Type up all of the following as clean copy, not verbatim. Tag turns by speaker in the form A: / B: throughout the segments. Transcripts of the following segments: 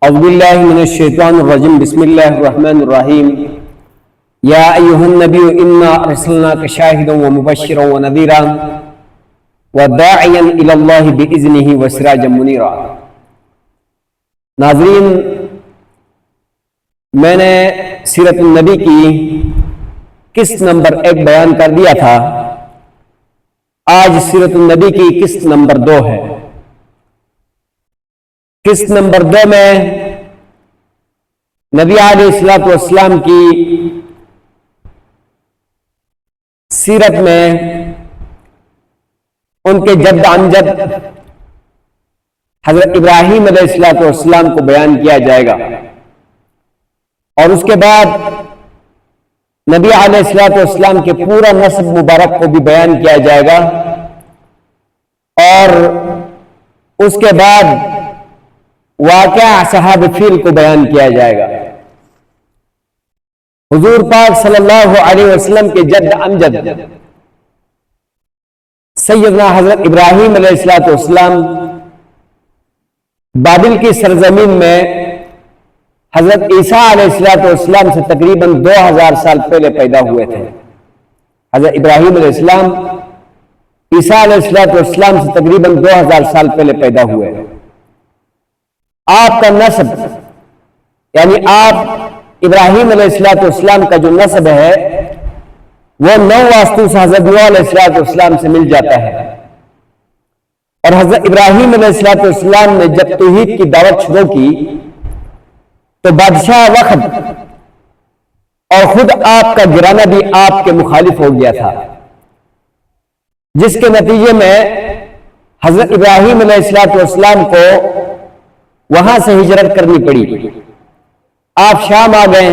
A: اعوذ باللہ من الشیطان الرجیم بسم اللہ الرحمن الرحیم یا ایہا النبی انا ارسلناک شاہدا ومبشرا ونذیرا وداعیا الی اللہ باذنہ وسراجا منیرا۔ ناظرین، میں نے سیرت النبی کی قسط نمبر 1 بیان کر دیا تھا۔ آج سیرت النبی کی قسط نمبر 2 ہے۔ قسط نمبر 2 میں نبی علیہ الصلوۃ والسلام کی سیرت میں ان کے جد امجد حضرت ابراہیم علیہ الصلوۃ والسلام کو بیان کیا جائے گا، اور اس کے بعد نبی علیہ الصلوۃ والسلام کے پورا نسب مبارک کو بھی بیان کیا جائے گا، اور اس کے بعد واقعہ اصحاب الفیل کو بیان کیا جائے گا۔ حضور پاک صلی اللہ علیہ وسلم کے جد امجد سیدنا حضرت ابراہیم علیہ الصلوۃ والسلام بابل کی سرزمین میں حضرت عیسیٰ علیہ الصلوۃ والسلام سے تقریباً 2000 سال پہلے پیدا ہوئے تھے۔ حضرت ابراہیم علیہ السلام عیسیٰ علیہ الصلوۃ والسلام سے تقریباً 2000 سال پہلے پیدا ہوئے۔ آپ کا نسب یعنی آپ ابراہیم علیہ الصلوۃ والسلام کا جو نسب ہے وہ 9 واسطوں سے حضرت نوح علیہ الصلوۃ والسلام سے مل جاتا ہے، اور حضرت ابراہیم علیہ الصلوۃ والسلام نے جب توحید کی دعوت شروع کی تو بادشاہ وقت اور خود آپ کا گرانہ بھی آپ کے مخالف ہو گیا تھا، جس کے نتیجے میں حضرت ابراہیم علیہ الصلوۃ والسلام کو وہاں سے ہجرت کرنی پڑی۔ آپ شام آ گئے،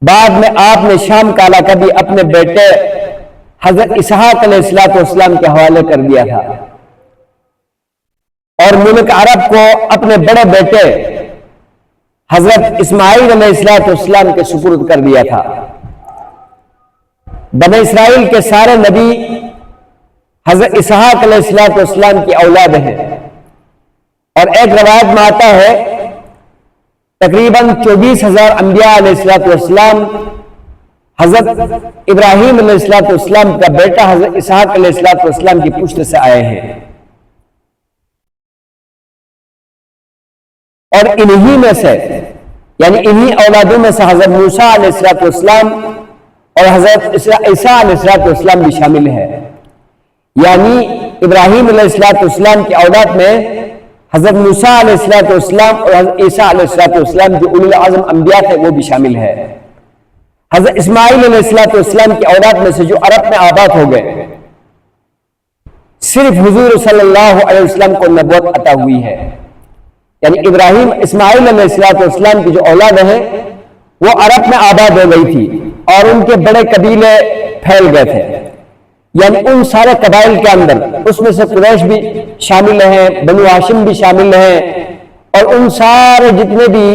A: بعد میں آپ نے شام کا علاقہ بھی اپنے بیٹے حضرت اسحاق علیہ الصلوۃ والسلام کے حوالے کر دیا تھا، اور ملک عرب کو اپنے بڑے بیٹے حضرت اسماعیل علیہ الصلوۃ والسلام کے سپرد کر دیا تھا۔ بنی اسرائیل کے سارے نبی حضرت اسحاق علیہ الصلوۃ والسلام کی اولاد ہیں، اور ایک روایت میں آتا ہے تقریباً 24,000 انبیاء علیہ الصلوۃ والسلام حضرت ابراہیم علیہ الصلوۃ والسلام کا بیٹا حضرت اسحاق علیہ الصلوۃ والسلام کی پشت سے آئے ہیں، اور انہی میں سے یعنی انہی اولادوں میں سے حضرت موسیٰ علیہ الصلوۃ والسلام اور حضرت عیسیٰ علیہ الصلوۃ والسلام بھی شامل ہے۔ یعنی ابراہیم علیہ الصلوۃ والسلام کی اولاد میں حضرت موسیٰ علیہ الصلوۃ والسلام اور حضرت عیسیٰ علیہ الصلوۃ والسلام جو اولو العزم انبیاء تھے وہ بھی شامل ہے۔ حضرت اسماعیل علیہ الصلوۃ والسلام کی اولاد میں سے جو عرب میں آباد ہو گئے، صرف حضور صلی اللہ علیہ وسلم کو نبوت عطا ہوئی ہے۔ یعنی ابراہیم اسماعیل علیہ الصلوۃ والسلام کی جو اولاد ہیں وہ عرب میں آباد ہو گئی تھی، اور ان کے بڑے قبیلے پھیل گئے تھے، یعنی ان سارے قبائل کے اندر اس میں سے قریش بھی شامل ہیں، بنو ہاشم بھی شامل ہیں، اور ان سارے جتنے بھی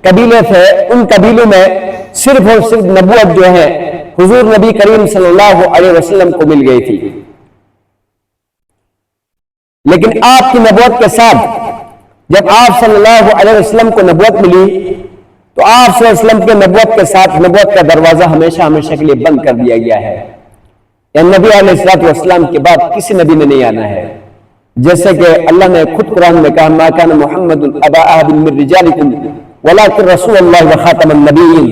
A: قبیلے تھے ان قبیلوں میں صرف اور صرف نبوت جو ہے حضور نبی کریم صلی اللہ علیہ وسلم کو مل گئی تھی۔ لیکن آپ کی نبوت کے ساتھ جب آپ صلی اللہ علیہ وسلم کو نبوت ملی تو آپ صلی اللہ علیہ وسلم کے نبوت کے ساتھ نبوت کا دروازہ ہمیشہ ہمیشہ کے لیے بند کر دیا گیا ہے، یعنی نبی علیہ الصلوۃ والسلام کے بعد کسی نبی نے نہیں آنا ہے، جیسے کہ اللہ نے خود قرآن میں کہا ما کان محمد ابا احد من رجالکم ولکن رسول اللہ وخاتم النبیین،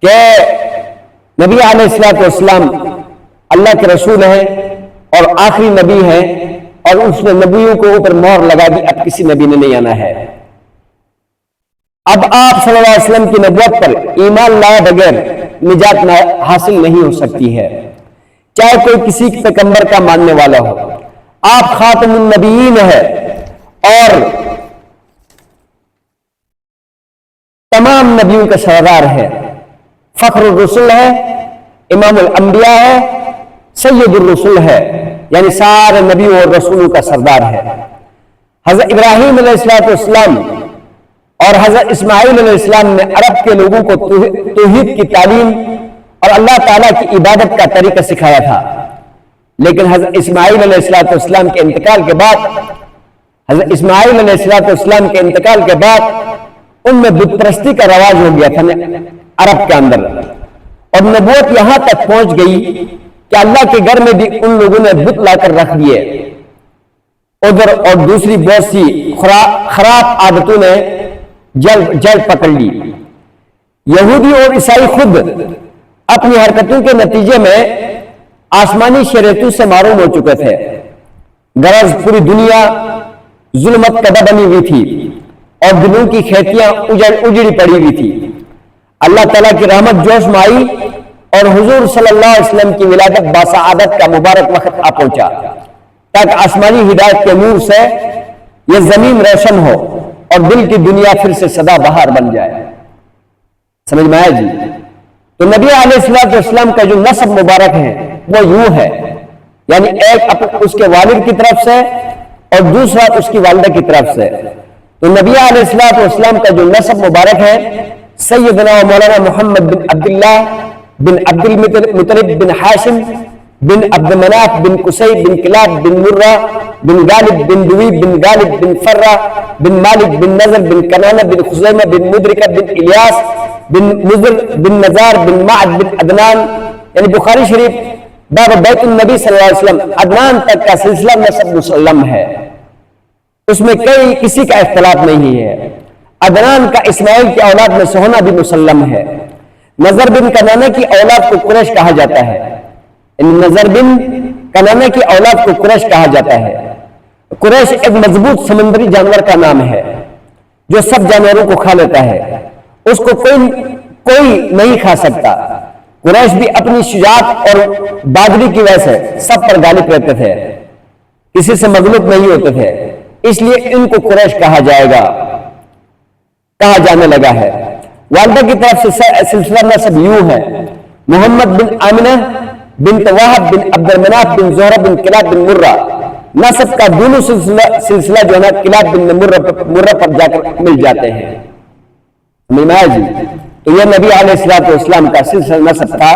A: کہ نبی علیہ الصلوۃ والسلام اللہ کے رسول ہیں اور آخری نبی ہیں، اور اس نے نبیوں کو اوپر مہر لگا دی، اب کسی نبی نے نہیں آنا ہے۔ اب آپ صلی اللہ علیہ وسلم کی نبوت پر ایمان لائے بغیر نجات حاصل نہیں ہو سکتی ہے، چاہے کوئی کسی پیغمبر کا ماننے والا ہو۔ آپ خاتم النبیین ہے اور تمام نبیوں کا سردار ہے، فخر الرسل ہے، امام الانبیاء ہے، سید الرسل ہے، یعنی سارے نبیوں اور رسولوں کا سردار ہے۔ حضرت ابراہیم علیہ الصلوۃ والسلام اور حضرت اسماعیل علیہ السلام نے عرب کے لوگوں کو توحید کی تعلیم اور اللہ تعالیٰ کی عبادت کا طریقہ سکھایا تھا، لیکن حضرت اسماعیل علیہ السلام کے انتقال کے بعد حضرت اسماعیل علیہ السلام کے انتقال کے بعد ان میں بت پرستی کا رواج ہو گیا تھا عرب کے اندر، اور نبوت یہاں تک پہنچ گئی کہ اللہ کے گھر میں بھی ان لوگوں نے بت لا کر رکھ دیے ادھر، اور دوسری بہت سی خراب عادتوں نے جڑ پکڑ لی۔ یہودی اور عیسائی خود اپنی حرکتوں کے نتیجے میں آسمانی شریعتوں سے معروم ہو چکے تھے، غرض پوری دنیا ظلمت کدہ بنی ہوئی تھی اور دلوں کی کھیتیاں اجڑی پڑی ہوئی تھی۔ اللہ تعالیٰ کی رحمت جوش میں آئی اور حضور صلی اللہ علیہ وسلم کی ولادت باسعادت کا مبارک وقت آ پہنچا، تاکہ آسمانی ہدایت کے نور سے یہ زمین روشن ہو اور دل کی دنیا پھر سے سدا بہار بن جائے۔ سمجھ میں آیا جی؟ تو نبی علیہ السلام کا جو نسب مبارک ہے وہ یوں ہے، یعنی ایک اس کے والد کی طرف سے اور دوسرا اس کی والدہ کی طرف سے۔ تو نبی علیہ السلام کا جو نسب مبارک ہے سیدنا و مولانا محمد بن عبداللہ بن عبد المطلب بن ہاشم بن عبد مناف بن قصی بن کلاب بن مرہ بن غالب بن دویب بن غالب بن فرہ بن مالک بن نظر بن کنانہ بن خزیمہ بن مدرکہ بن الیاس بن نظر بن نزار بن معد بن عدنان، یعنی بخاری شریف باب بیت النبی صلی اللہ علیہ وسلم عدنان تک کا سلسلہ نسب مسلم ہے، اس میں کسی کا اختلاف نہیں ہے۔ عدنان کا اسماعیل کی اولاد میں سے ہونا بھی مسلم ہے۔ نظر بن کنانہ کی اولاد کو قریش کہا جاتا ہے، نظر بن کنانہ کی اولاد کو قریش کہا جاتا ہے۔ قریش ایک مضبوط سمندری جانور کا نام ہے جو سب جانوروں کو کھا لیتا ہے، اس کو کوئی نہیں کھا سکتا۔ قریش بھی اپنی شجاعت اور بہادری کی وجہ سے سب پر غالب رہتے تھے، کسی سے مغلوب نہیں ہوتے تھے، اس لیے ان کو قریش کہا جانے لگا ہے۔ والدہ کی طرف سے سلسلہ نسب یوں ہے: محمد بن آمنہ بنت وہب بن عبد المناف بن زہرہ بن کلاب بن مرہ۔ نسب کا دونوں سلسلہ جو ہے نا کلاب بن مرہ پر جا کر مل جاتے ہیں۔ جی تو یہ نبی علیہ السلام کا سلسلہ نسب تھا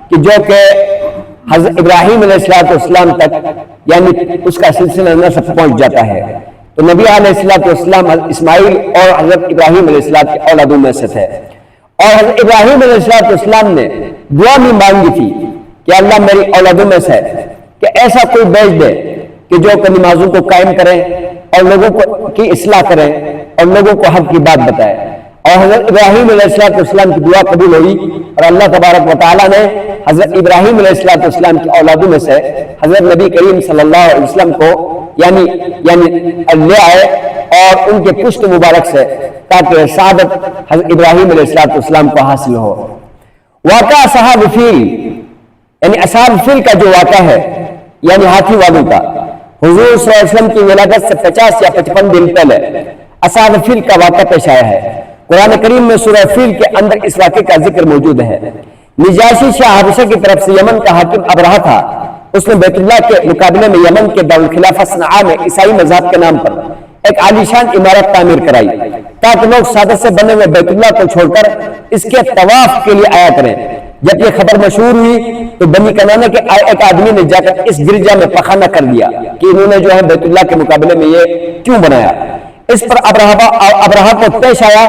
A: کہ جو کہ حضرت ابراہیم علیہ السلام تک یعنی اس کا سلسلہ نسب پہنچ جاتا ہے۔ تو نبی علیہ السلام اسماعیل اور حضرت ابراہیم علیہ السلام کے اولادوں میں سے تھے، اور حضرت ابراہیم علیہ السلام نے دعا میں مانگی تھی کہ اللہ میری اولادوں میں سے کہ ایسا کوئی بیچ دے کہ جو کہ نمازوں کو قائم کریں اور لوگوں کی اصلاح کریں اور لوگوں کو حق کی بات بتائے۔ اور حضرت ابراہیم علیہ السلام کی دعا قبول ہوئی اور اللہ تبارک و تعالیٰ نے حضرت ابراہیم علیہ السلام کی اولادوں میں سے حضرت نبی کریم صلی اللہ علیہ وسلم کو یعنی لے آئے اور ان کے پشت مبارک سے، تاکہ سعادت حضرت ابراہیم علیہ السلام کو حاصل ہو۔ واقعہ اصحاب الفیل، یعنی اصحاب الفیل کا جو واقعہ ہے یعنی ہاتھی والوں کا، حضور صلی اللہ علیہ وسلم کی ولادت سے 50 یا 55 دن پہلے اصحاب الفیل کا واقعہ پیش آیا ہے۔ قرآن کریم میں سورہ فیل کے اندر اس واقعے کا ذکر موجود ہے۔ نجاشی شاہ حبشہ کی طرف سے یمن کا حاکم ابرہہ تھا، اس نے بیت اللہ کے مقابلے میں یمن کے دارالخلافہ صنعاء میں عیسائی مذہب کے نام پر ایک عالیشان عمارت تعمیر کرائی تاکہ لوگ سادہ سے بنے ہوئے بیت اللہ کو چھوڑ کر اس کے طواف کے لیے آیا کریں۔ جب یہ خبر مشہور ہوئی تو بنی کنانہ کے ایک آدمی نے جا کر اس گرجا میں پخانہ کر دیا کہ انہوں نے جو ہے بیت اللہ کے مقابلے میں یہ کیوں بنایا۔ اس پر ابرہہ کو پیش آیا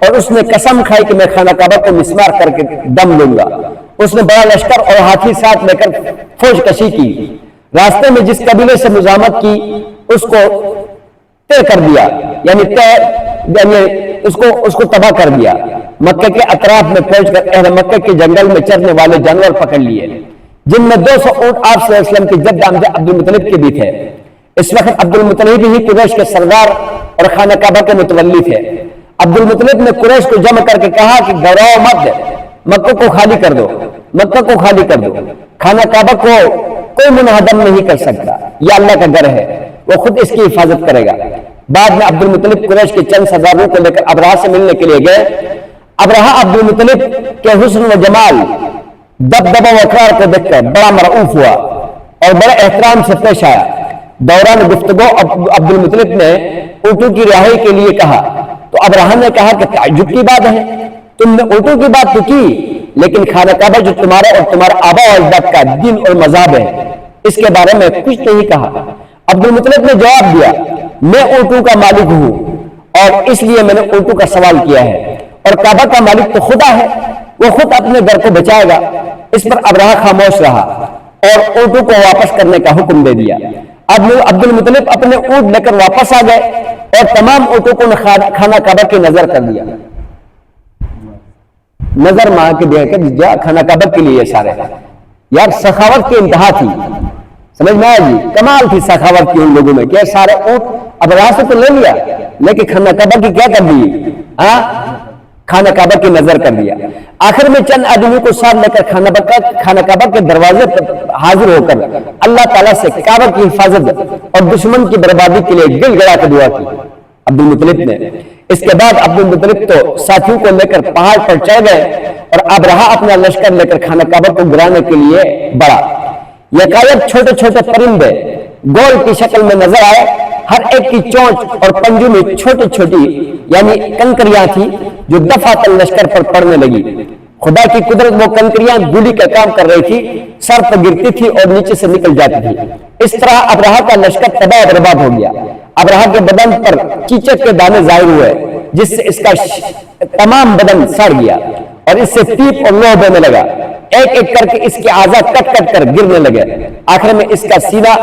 A: اور اس نے قسم کھائی کہ میں خانہ کعبہ کو مسمار کر کے دم لوں گا۔ اس نے بڑا لشکر اور ہاتھی ساتھ لے کر فوج کشی کی، راستے میں جس قبیلے سے مزاحمت کی اس کو طے کر دیا، یعنی اس کو تباہ کر دیا۔ مکہ کے اطراف میں پہنچ کر اہل مکہ کے جنگل میں چرنے والے جانور پکڑ لیے، جن میں 200 اونٹ آپ صلی اللہ علیہ وسلم کے جد امجد عبد المطلب کے بھی تھے۔ اس وقت عبد المطلب ہی قریش کے سردار اور خانہ کعبہ کے متولی تھے۔ عبد المطلب نے قریش کو جمع کر کے کہا کہ گھبراؤ مت، مکہ کو خالی کر دو، مکہ کو خالی کر دو، خانہ کعبہ کو کوئی منہدم نہیں کر سکتا، یہ اللہ کا گھر ہے، وہ خود اس کی حفاظت کرے گا۔ بعد میں عبد المطلب قریش کے چند سرداروں کو لے کر ابرہہ سے ملنے کے لیے گئے۔ ابرہہ عبد المطلب کے حسن و جمال، دبدبہ و وقار کو دیکھ کر بڑا مرعوف ہوا اور بڑے احترام سے پیش آیا۔ دوران گفتگو عبد المطلب نے اونٹوں کی رہائی کے لیے کہا تو ابرہہ نے کہا کہ تعجب کی بات ہے، تم نے اونٹوں کی بات تو کی، لیکن خانہ کعبہ جو تمہارا اور تمہارا آبا و اجداد کا دین اور مذہب ہے، اس کے بارے میں کچھ نہیں کہا۔ عبد المطلب نے جواب دیا، میں اونٹوں کا مالک ہوں اور اس لیے میں نے اونٹوں کا سوال کیا ہے، اور کعبہ کا مالک تو خدا ہے، وہ خود اپنے گھر کو بچائے گا۔ اس پر ابرہہ خاموش رہا اور اونٹوں کو واپس کرنے کا حکم دے دیا۔ اب عبد المطلب اپنے اونٹ لے کر واپس آ گئے اور تمام اونٹوں کو خانہ کعبہ کی نظر کر دیا، نظر ماں کے دے کر جا خانہ کعبہ کے لیے سارے یار سخاوت کی انتہا تھی، سمجھ میں آیا جی، کمال تھی سخاوت کی ان لوگوں میں کہ سارے اونٹ ابرہہ سے تو لے لیا لیکن خانہ کعبہ کی کیا کر دی؟ خانہ کعبہ کی نظر کر دیا۔ آخر میں چند آدمیوں کو ساتھ لے کر خانہ کعبہ کے دروازے پر حاضر ہو کر اللہ تعالیٰ سے کعبہ کی حفاظت اور دشمن کی بربادی کے لیے گڑ گڑا کے دعا کی عبد المطلب نے۔ اس کے بعد عبد المطلب تو ساتھیوں کو لے کر پہاڑ پر چڑھ گئے اور ابرہہ اپنا لشکر لے کر خانہ کعبہ کو گرانے کے لیے بڑھا۔ یکایک چھوٹے چھوٹے پرندے گول کی شکل میں نظر آئے، ہر ایک کی چونچ اور پنجوں میں چھوٹی چھوٹی یعنی کنکریاں تھی جو دفعتاً لشکر پر پڑنے لگی۔ خدا کی قدرت، وہ کنکریاں گولی کا کام کر رہی تھی، سر پر گرتی تھی اور نیچے سے نکل جاتی تھی۔ اس طرح ابرہہ کا لشکر تباہ برباد ہو گیا۔ ابرہہ کے بدن پر چیچک کے دانے ظاہر ہوئے جس سے اس کا تمام بدن سڑ گیا اور اس سے پیپ اور لو بہنے لگا، ایک ایک کر کے اس کے اعضاء کٹ کٹ کر گرنے لگے۔ آخر میں اس کا سینہ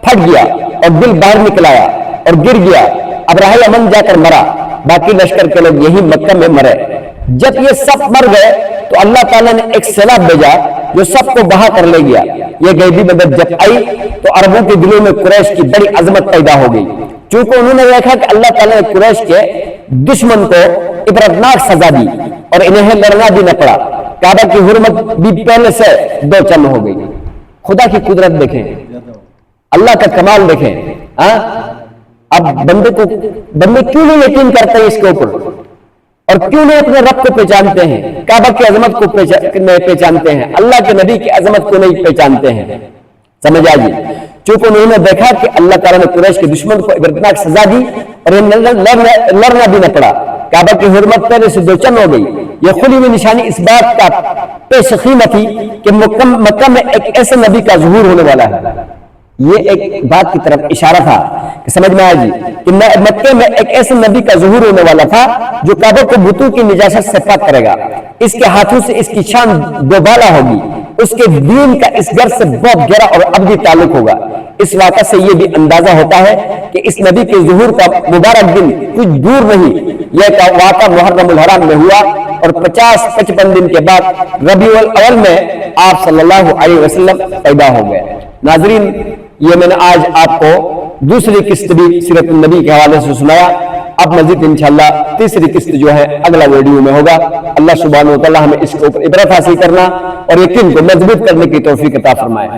A: پھٹ گیا اور دل باہر نکل آیا اور گر گیا۔ ابرہہ یمن جا کر مرا، باقی لشکر کے لوگ یہی مکہ میں مرے۔ جب یہ سب مر گئے تو اللہ تعالیٰ نے ایک سیلاب بھیجا جو سب کو بہا کر لے گیا۔ یہ غیبی مدد جب آئی تو عربوں کے دلوں میں قریش کی بڑی عظمت پیدا ہو گئی، چونکہ انہوں نے دیکھا کہ اللہ تعالیٰ نے قریش کے دشمن کو عبرتناک سزا دی اور انہیں لڑنا بھی نہ پڑا۔ کعبہ کی حرمت بھی پہلے سے دو چند ہو گئی۔ خدا کی قدرت دیکھیں، اللہ کا کمال دیکھیں۔ اب بندے کیوں نہیں یقین کرتے اس کے اوپر، اور کیوں نہیں اپنے رب کو پہچانتے ہیں، کعبہ کی عظمت کو پہچانتے ہیں، اللہ کے نبی کی عظمت کو نہیں پہچانتے ہیں؟ سمجھ آئیے، چونکہ انہوں نے دیکھا کہ اللہ تعالیٰ نے قریش کے دشمن کو عبرتناک سزا دی اور لڑنا بھی نہ پڑا۔ کعبہ کی حرمت پہلے سے دو چند ہو گئی۔ یہ کھلی ہوئی نشانی اس بات کا پیش خیمہ تھی کہ مکہ میں ایک ایسے نبی کا ظہور ہونے والا ہے۔ یہ ایک بات کی طرف اشارہ تھا کہ سمجھ میں آیا جی کہ مکے میں ایک ایسے نبی کا ظہور ہونے والا تھا جو کعبہ کو بتوں کی نجاست سے پاک کرے گا۔ اس کے ہاتھوں سے اس کی شان دوبالا ہوگی، اس کے دین کا اس گھر سے بہت گہرا اور ابدی تعلق ہوگا۔ اس واقعہ سے یہ بھی اندازہ ہوتا ہے کہ اس نبی کے ظہور کا مبارک دن کچھ دور نہیں۔ یہ واقعہ محرم الحرام میں ہوا اور 50-55 دن کے بعد ربیع الاول میں آپ صلی اللہ علیہ وسلم پیدا ہو گئے۔ ناظرین، یہ میں نے آج آپ کو دوسری قسط بھی سیرت النبی کے حوالے سے سنایا۔ اب مزید انشاءاللہ تیسری قسط جو ہے اگلا ویڈیو میں ہوگا۔ اللہ سبحانہ و تعالی ہمیں اس کے اوپر عبرت حاصل کرنا اور یقین کو مضبوط کرنے کی توفیق عطا فرمائے۔